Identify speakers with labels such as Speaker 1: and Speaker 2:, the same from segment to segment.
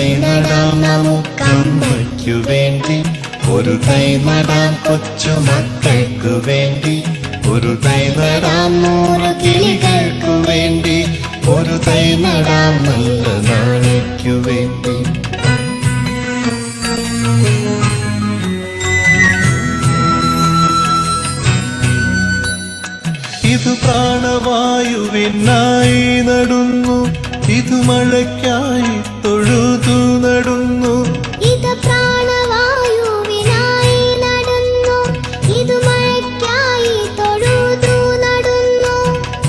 Speaker 1: തൈ നടാം നമുക്കമ്മയ്ക്കു വേണ്ടി, ഒരു തൈ നടാം കൊച്ചു മക്കൾക്കു വേണ്ടി, ഒരു തൈ നടാം 100 കിളികൾക്കു വേണ്ടി, ഒരു തൈ നടാം നല്ല നാളേക്കു വേണ്ടി. ഇതു പ്രാണവായുവിനായി നടുന്നു, ഇതു മഴയ്ക്കായി തൊഴുതു നടുന്നു.
Speaker 2: ഇത് പ്രാണവായുവിനായി നടുന്നു, ഇത് മഴയ്ക്കായി തൊഴുതു നടുന്നു.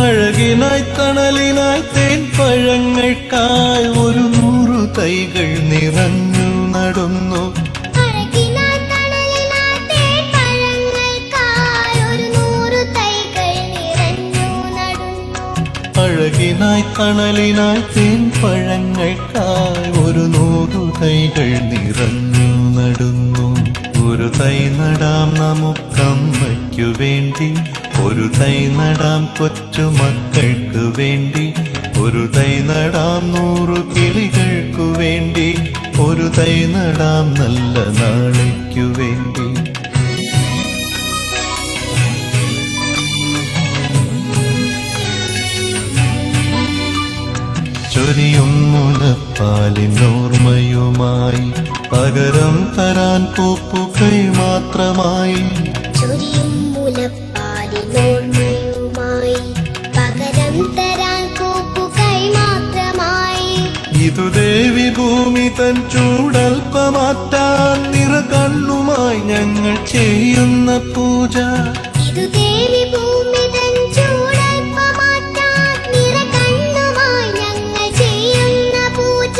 Speaker 1: അഴകിനായി തണലിനായി തേൻ പഴങ്ങൾക്കായി 100 തൈകൾ നിറഞ്ഞു നടുന്നു. അഴകിനായി തണലിനായി തേൻ പഴങ്ങൾക്കായി 100 തൈകൾ നിറഞ്ഞു നടുന്നു. ഒരു തൈ നടാം നമുക്കമ്മയ്ക്കു വേണ്ടി, ഒരു തൈ നടാം കൊച്ചു മക്കൾക്കു വേണ്ടി, ഒരു തൈ നടാം 100 കിളികൾക്കു വേണ്ടി, ഒരു തൈ നടാം നല്ല നാളേക്കു വേണ്ടി. ചൊരിയും മുലപ്പാലിനോർമ്മയുമായി, പകരം തരാൻ പൂപ്പുകൈ മാത്രമായി.
Speaker 2: ചൊരിയും മുലപ്പാലിനോർമ്മയുമായി, പകരം തരാൻ പൂപ്പുകൈ മാത്രമായി.
Speaker 1: ഇതു ദേവി ഭൂമി തൻ ചൂടൽപ്പമാറ്റാൻ നിറകണ്ണുമായി ഞങ്ങൾ ചെയ്യുന്ന പൂജ.
Speaker 2: ഇതു ദേവി ഭൂമി തൻ ചൂടൽപ്പമാറ്റാൻ നിറകണ്ണുമായി ഞങ്ങൾ ചെയ്യുന്ന പൂജ.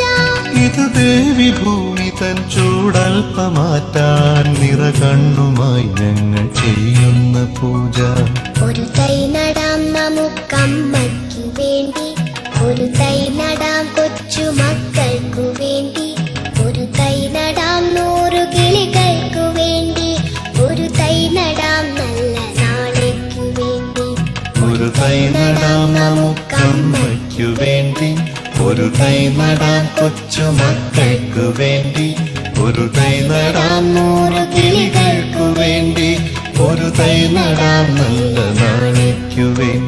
Speaker 1: ഇതു ദേവി ഭൂമി തൻ ചൂടൽപ്പമാറ്റാൻ നിറകണ്ണുമായി ഞങ്ങൾ ചെയ്യുന്ന പൂജ.
Speaker 2: ഒരു തൈ നടാം നമുക്കമ്മയ്ക്കു വേണ്ടി, ഒരു തൈ നടാം കൊച്ചു മക്കൾക്കു വേണ്ടി, ഒരു തൈ നടാം 100 കിളികൾക്കു വേണ്ടി, ഒരു തൈ നടാം നല്ല നാളേക്കു വേണ്ടി.
Speaker 1: ഒരു തൈ നടാം നമുക്കമ്മയ്ക്കു വേണ്ടി, ഒരു തൈ നടാം കൊച്ചു മക്കൾക്കു വേണ്ടി, ഒരു തൈ നടാം 100 കിളികൾക്കു വേണ്ടി, ഒരു തൈ നടാം നല്ല നാളേക്കു വേണ്ടി.